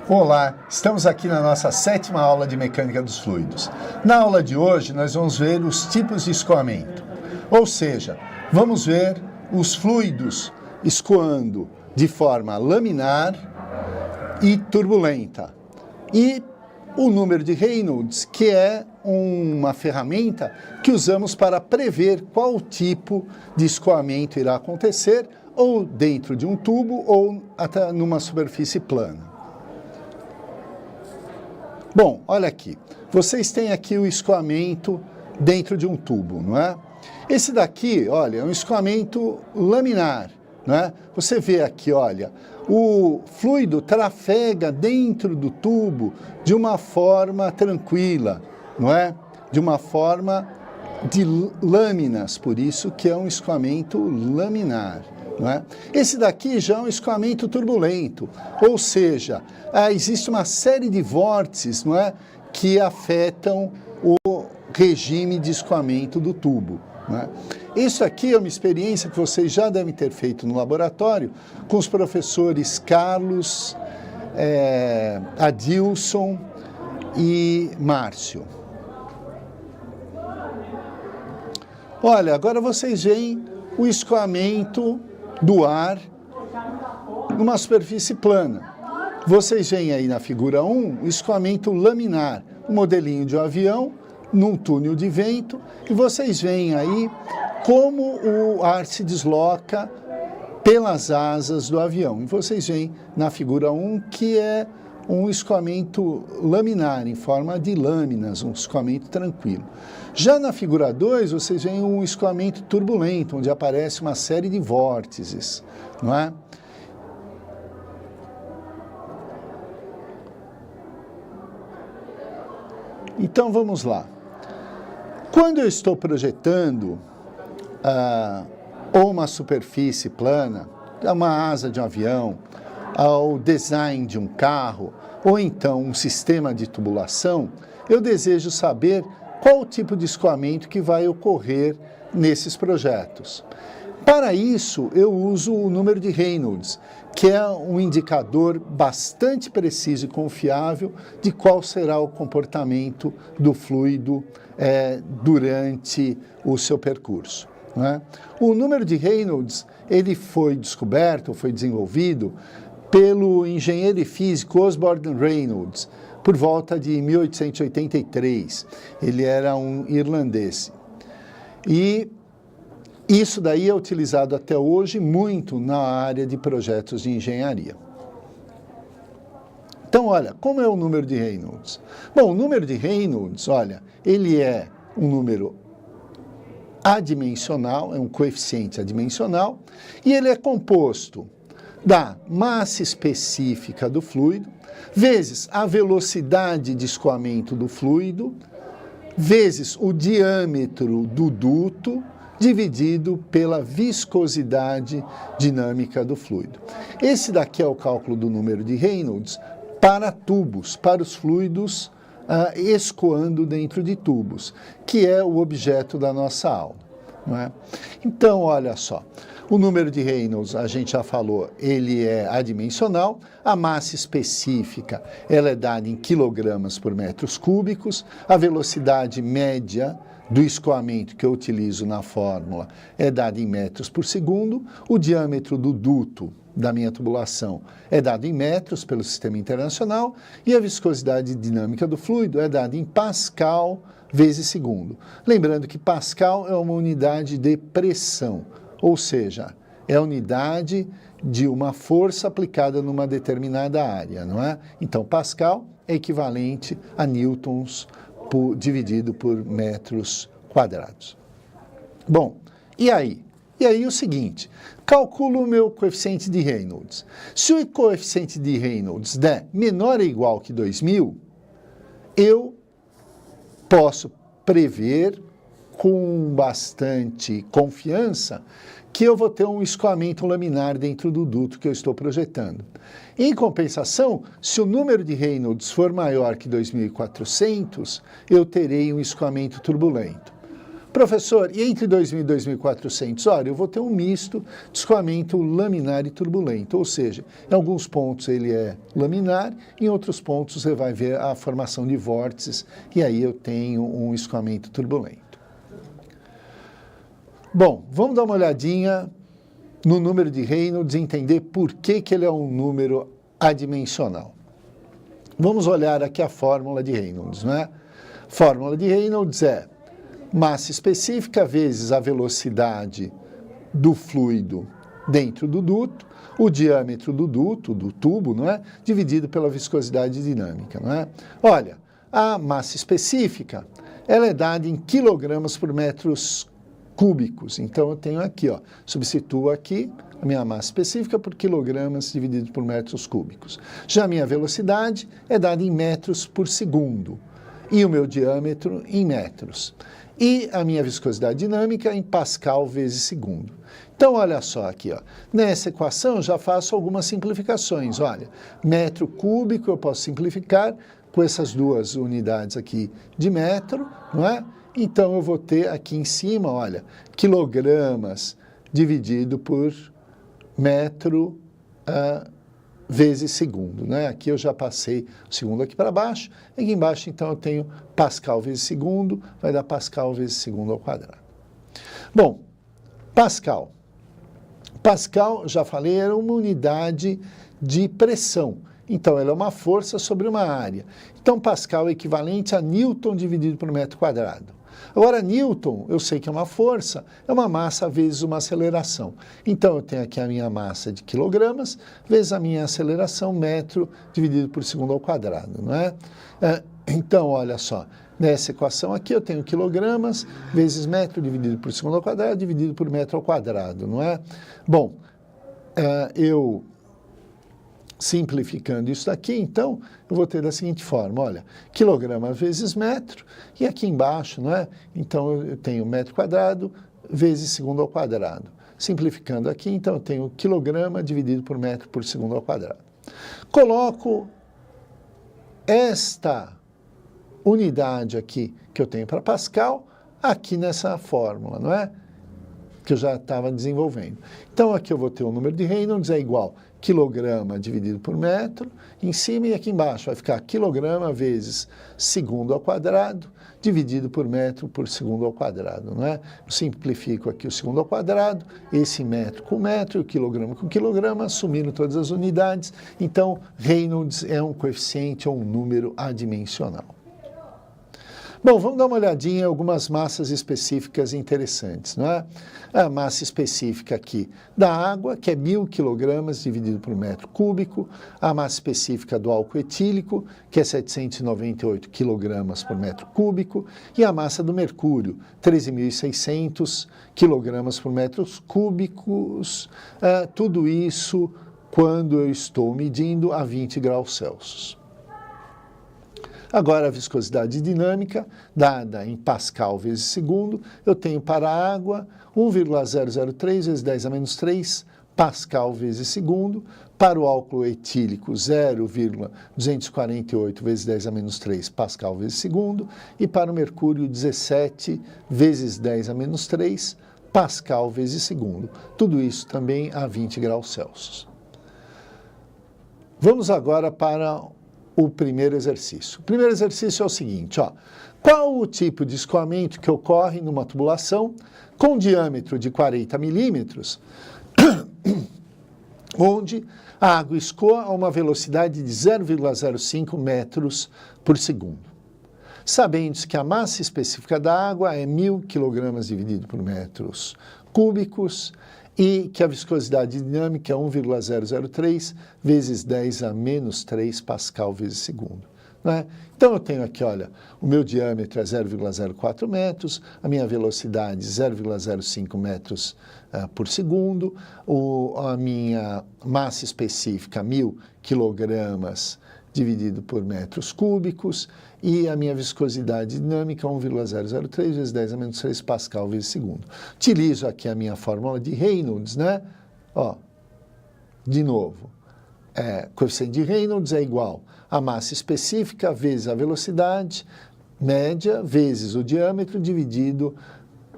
Olá, estamos aqui na nossa 7ª aula de Mecânica dos Fluidos. Na aula de hoje, nós vamos ver os tipos de escoamento. Ou seja, vamos ver os fluidos escoando de forma laminar e turbulenta. E o número de Reynolds, que é uma ferramenta que usamos para prever qual tipo de escoamento irá acontecer, ou dentro de um tubo, ou até numa superfície plana. Bom, olha aqui, vocês têm aqui o escoamento dentro de um tubo, não é? Esse daqui, olha, é um escoamento laminar, não é? Você vê aqui, olha, o fluido trafega dentro do tubo de uma forma tranquila, não é? De uma forma de lâminas, por isso que é um escoamento laminar. Não é? Esse daqui já é um escoamento turbulento, ou seja, existe uma série de vórtices, não é, que afetam o regime de escoamento do tubo. Não é? Isso aqui é uma experiência que vocês já devem ter feito no laboratório com os professores Carlos, Adilson e Márcio. Olha, agora vocês veem o escoamento do ar numa superfície plana. Vocês veem aí na figura 1 o escoamento laminar, um modelinho de um avião num túnel de vento, e vocês veem aí como o ar se desloca pelas asas do avião. E vocês veem na figura 1 que é um escoamento laminar, em forma de lâminas, um escoamento tranquilo. Já na figura 2, vocês veem um escoamento turbulento, onde aparece uma série de vórtices, não é? Então, vamos lá. Quando eu estou projetando ou uma superfície plana, uma asa de um avião, ao design de um carro, ou então um sistema de tubulação, eu desejo saber qual o tipo de escoamento que vai ocorrer nesses projetos. Para isso, eu uso o número de Reynolds, que é um indicador bastante preciso e confiável de qual será o comportamento do fluido durante o seu percurso. Não é? O número de Reynolds, ele foi descoberto, foi desenvolvido pelo engenheiro e físico Osborne Reynolds, por volta de 1883. Ele era um irlandês. E isso daí é utilizado até hoje muito na área de projetos de engenharia. Então, olha, como é o número de Reynolds? Bom, o número de Reynolds, olha, ele é um número adimensional, é um coeficiente adimensional, e ele é composto da massa específica do fluido, vezes a velocidade de escoamento do fluido, vezes o diâmetro do duto, dividido pela viscosidade dinâmica do fluido. Esse daqui é o cálculo do número de Reynolds para tubos, para os fluidos escoando dentro de tubos, que é o objeto da nossa aula. Não é? Então, olha só, o número de Reynolds, a gente já falou, ele é adimensional, a massa específica ela é dada em quilogramas por metros cúbicos, a velocidade média do escoamento que eu utilizo na fórmula é dada em metros por segundo, o diâmetro do duto da minha tubulação é dado em metros pelo Sistema Internacional e a viscosidade dinâmica do fluido é dada em Pascal vezes segundo. Lembrando que Pascal é uma unidade de pressão, ou seja, é a unidade de uma força aplicada numa determinada área, não é? Então, Pascal é equivalente a newtons dividido por metros quadrados. Bom, e aí? E aí o seguinte, calculo o meu coeficiente de Reynolds. Se o coeficiente de Reynolds der menor ou igual que 2000, eu posso prever com bastante confiança que eu vou ter um escoamento laminar dentro do duto que eu estou projetando. Em compensação, se o número de Reynolds for maior que 2.400, eu terei um escoamento turbulento. Professor, e entre 2.000 e 2.400? Olha, eu vou ter um misto de escoamento laminar e turbulento, ou seja, em alguns pontos ele é laminar, em outros pontos você vai ver a formação de vórtices, e aí eu tenho um escoamento turbulento. Bom, vamos dar uma olhadinha no número de Reynolds e entender por que ele é um número adimensional. Vamos olhar aqui a fórmula de Reynolds, né? Fórmula de Reynolds é massa específica vezes a velocidade do fluido dentro do duto, o diâmetro do duto, do tubo, não é? Dividido pela viscosidade dinâmica, não é? Olha, a massa específica, ela é dada em quilogramas por metros cúbicos. Então, eu tenho aqui, ó, substituo aqui a minha massa específica por quilogramas dividido por metros cúbicos. Já a minha velocidade é dada em metros por segundo e o meu diâmetro em metros. E a minha viscosidade dinâmica em Pascal vezes segundo. Então, olha só aqui, ó. Nessa equação eu já faço algumas simplificações. Olha, metro cúbico eu posso simplificar com essas duas unidades aqui de metro, não é? Então, eu vou ter aqui em cima, olha, quilogramas dividido por metro vezes segundo, né? Aqui eu já passei o segundo aqui para baixo, aqui embaixo, então, eu tenho Pascal vezes segundo, vai dar Pascal vezes segundo ao quadrado. Bom, Pascal. Pascal, já falei, era uma unidade de pressão. Então, ela é uma força sobre uma área. Então, Pascal é equivalente a Newton dividido por metro quadrado. Agora, Newton, eu sei que é uma força, é uma massa vezes uma aceleração. Então, eu tenho aqui a minha massa de quilogramas vezes a minha aceleração, metro dividido por segundo ao quadrado, não é? Então, olha só, nessa equação aqui eu tenho quilogramas vezes metro dividido por segundo ao quadrado dividido por metro ao quadrado, não é? Bom, eu simplificando isso daqui, então, eu vou ter da seguinte forma, olha, quilograma vezes metro, e aqui embaixo, não é? Então, eu tenho metro quadrado vezes segundo ao quadrado. Simplificando aqui, então, eu tenho quilograma dividido por metro por segundo ao quadrado. Coloco esta unidade aqui que eu tenho para Pascal, aqui nessa fórmula, não é? Que eu já estava desenvolvendo. Então, aqui eu vou ter o número de Reynolds é igual quilograma dividido por metro, em cima e aqui embaixo vai ficar quilograma vezes segundo ao quadrado, dividido por metro por segundo ao quadrado, não é? Eu simplifico aqui o segundo ao quadrado, esse metro com metro, o quilograma com quilograma, assumindo todas as unidades. Então, Reynolds é um coeficiente ou um número adimensional. Bom, vamos dar uma olhadinha em algumas massas específicas interessantes, não é? A massa específica aqui da água, que é 1.000 quilogramas dividido por metro cúbico, a massa específica do álcool etílico, que é 798 quilogramas por metro cúbico, e a massa do mercúrio, 13.600 quilogramas por metros cúbicos, tudo isso quando eu estou medindo a 20 graus Celsius. Agora, a viscosidade dinâmica, dada em Pascal vezes segundo, eu tenho para a água 1,003 vezes 10 a menos 3 Pascal vezes segundo, para o álcool etílico 0,248 vezes 10 a menos 3 Pascal vezes segundo, e para o mercúrio 17 vezes 10 a menos 3 Pascal vezes segundo. Tudo isso também a 20 graus Celsius. Vamos agora para o primeiro exercício. O primeiro exercício é o seguinte, ó. Qual o tipo de escoamento que ocorre numa tubulação com diâmetro de 40 milímetros, onde a água escoa a uma velocidade de 0,05 metros por segundo? Sabendo que a massa específica da água é 1.000 quilogramas dividido por metros cúbicos, e que a viscosidade dinâmica é 1,003 vezes 10 a menos 3 Pascal vezes segundo. Né? Então, eu tenho aqui, olha, o meu diâmetro é 0,04 metros, a minha velocidade 0,05 metros por segundo, a minha massa específica 1.000 quilogramas dividido por metros cúbicos, e a minha viscosidade dinâmica 1,003 vezes 10 a menos 3 Pascal vezes segundo. Utilizo aqui a minha fórmula de Reynolds, né? Ó, de novo, coeficiente de Reynolds é igual a massa específica vezes a velocidade média vezes o diâmetro dividido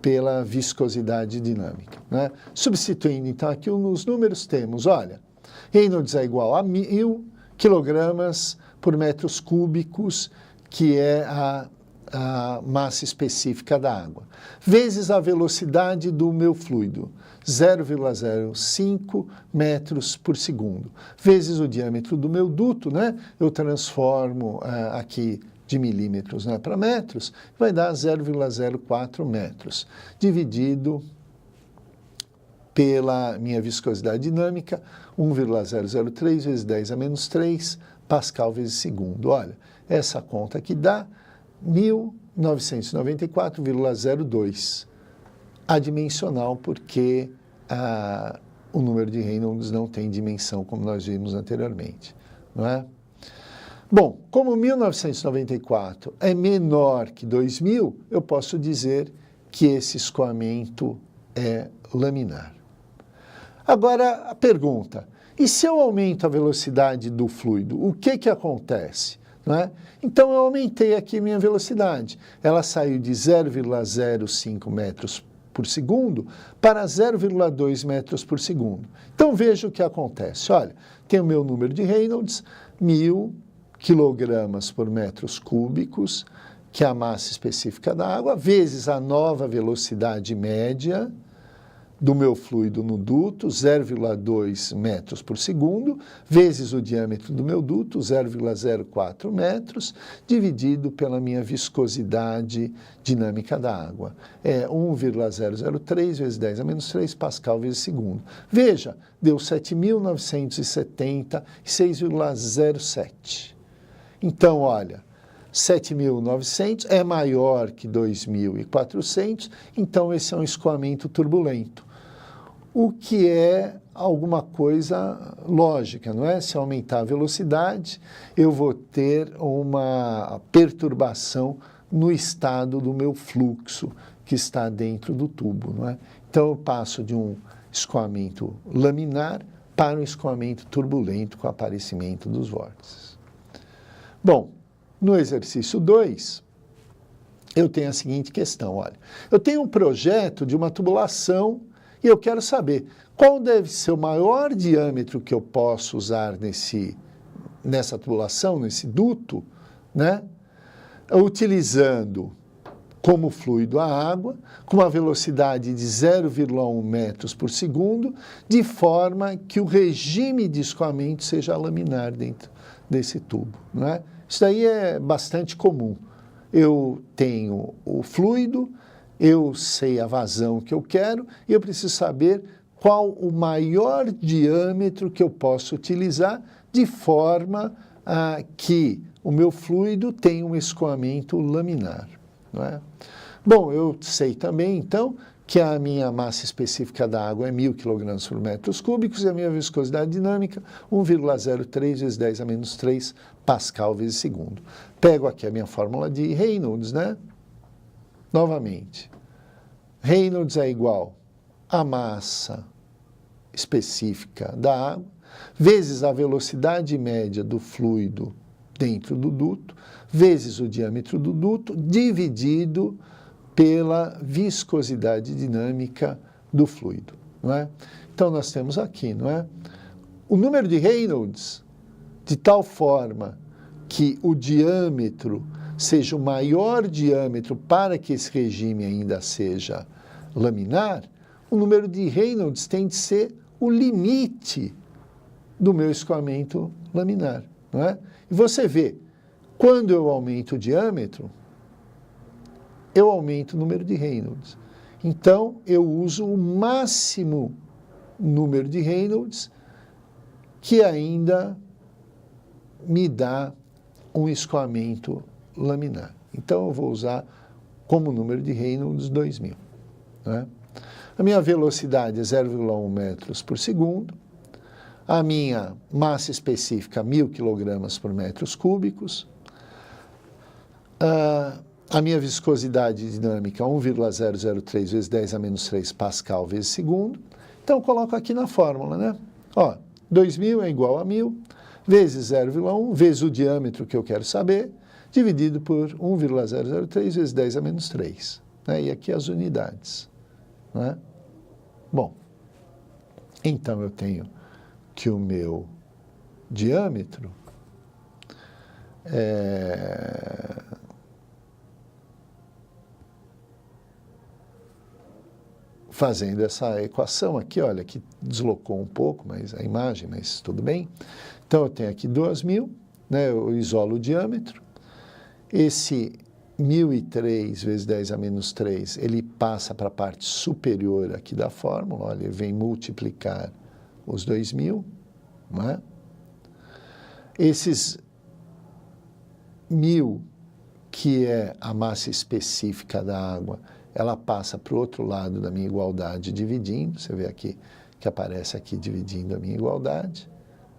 pela viscosidade dinâmica, né? Substituindo, então, aqui nos números temos, olha, Reynolds é igual a 1.000 quilogramas por metros cúbicos, que é a massa específica da água, vezes a velocidade do meu fluido, 0,05 metros por segundo, vezes o diâmetro do meu duto, né? Eu transformo aqui de milímetros, né, para metros, vai dar 0,04 metros, dividido pela minha viscosidade dinâmica, 1,003 vezes 10 a menos 3 Pascal vezes segundo. Olha, essa conta aqui dá 1994,02. Adimensional, porque o número de Reynolds não tem dimensão, como nós vimos anteriormente, não é? Bom, como 1994 é menor que 2000, eu posso dizer que esse escoamento é laminar. Agora, a pergunta, e se eu aumento a velocidade do fluido, o que acontece? Não é? Então, eu aumentei aqui minha velocidade. Ela saiu de 0,05 metros por segundo para 0,2 metros por segundo. Então, veja o que acontece. Olha, tem o meu número de Reynolds, 1.000 quilogramas por metros cúbicos, que é a massa específica da água, vezes a nova velocidade média do meu fluido no duto, 0,2 metros por segundo, vezes o diâmetro do meu duto, 0,04 metros, dividido pela minha viscosidade dinâmica da água. É 1,003 vezes 10 a menos 3 Pascal vezes segundo. Veja, deu 7.976,07. Então, olha, 7.900 é maior que 2.400, então esse é um escoamento turbulento. O que é alguma coisa lógica, não é? Se aumentar a velocidade, eu vou ter uma perturbação no estado do meu fluxo que está dentro do tubo, não é? Então, eu passo de um escoamento laminar para um escoamento turbulento com o aparecimento dos vórtices. Bom, no exercício 2, eu tenho a seguinte questão, olha, eu tenho um projeto de uma tubulação e eu quero saber qual deve ser o maior diâmetro que eu posso usar nessa tubulação, nesse duto, né? Utilizando como fluido a água, com uma velocidade de 0,1 metros por segundo, de forma que o regime de escoamento seja laminar dentro desse tubo, não é? Isso daí é bastante comum. Eu tenho o fluido, eu sei a vazão que eu quero e eu preciso saber qual o maior diâmetro que eu posso utilizar de forma que o meu fluido tenha um escoamento laminar, não é? Bom, eu sei também, então, que a minha massa específica da água é 1.000 kg por metros cúbicos e a minha viscosidade dinâmica 1,03 vezes 10 a menos 3 Pascal vezes segundo. Pego aqui a minha fórmula de Reynolds, né? Novamente, Reynolds é igual a massa específica da água vezes a velocidade média do fluido dentro do duto, vezes o diâmetro do duto, dividido pela viscosidade dinâmica do fluido, não é? Então, nós temos aqui, não é? O número de Reynolds, de tal forma que o diâmetro seja o maior diâmetro para que esse regime ainda seja laminar, o número de Reynolds tem de ser o limite do meu escoamento laminar, não é? E você vê, quando eu aumento o diâmetro, eu aumento o número de Reynolds. Então, eu uso o máximo número de Reynolds que ainda me dá um escoamento laminar. Então, eu vou usar como número de Reynolds 2.000. Né? A minha velocidade é 0,1 metros por segundo. A minha massa específica, 1.000 kg por metros cúbicos. A minha viscosidade dinâmica, 1,003 vezes 10 a menos 3 Pascal vezes segundo. Então, eu coloco aqui na fórmula, né? Ó, 2.000 é igual a 1.000, vezes 0,1, vezes o diâmetro que eu quero saber, dividido por 1,003 vezes 10 a menos 3. né? E aqui as unidades, né? Bom, então eu tenho que o meu diâmetro fazendo essa equação aqui, olha, que deslocou um pouco a imagem, mas tudo bem. Então, eu tenho aqui 2.000, né, eu isolo o diâmetro. Esse 1.003 vezes 10 a menos 3, ele passa para a parte superior aqui da fórmula, olha, ele vem multiplicar os 2.000, não é? Esses 1.000, que é a massa específica da água, ela passa para o outro lado da minha igualdade dividindo, você vê aqui que aparece aqui dividindo a minha igualdade,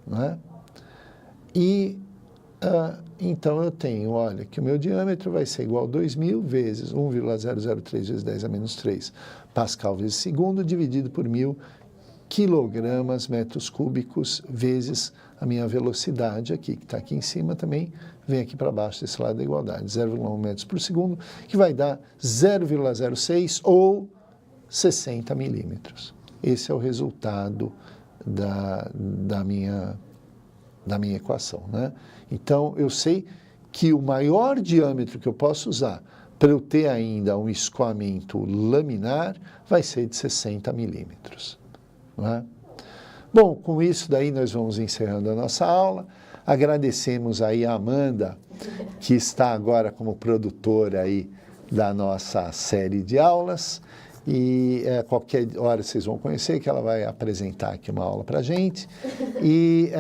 não é? E então eu tenho, olha, que o meu diâmetro vai ser igual a 2.000 vezes 1,003 vezes 10 a menos 3 Pascal vezes segundo, dividido por 1.000 quilogramas metros cúbicos vezes a minha velocidade aqui, que está aqui em cima também, vem aqui para baixo desse lado da igualdade, 0,1 metros por segundo, que vai dar 0,06 ou 60 milímetros. Esse é o resultado da minha equação, né? Então, eu sei que o maior diâmetro que eu posso usar para eu ter ainda um escoamento laminar vai ser de 60 milímetros. Não é? Bom, com isso daí nós vamos encerrando a nossa aula. Agradecemos aí a Amanda, que está agora como produtora aí da nossa série de aulas. E qualquer hora vocês vão conhecer que ela vai apresentar aqui uma aula para a gente. E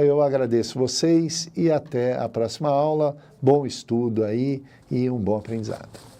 eu agradeço vocês e até a próxima aula. Bom estudo aí e um bom aprendizado.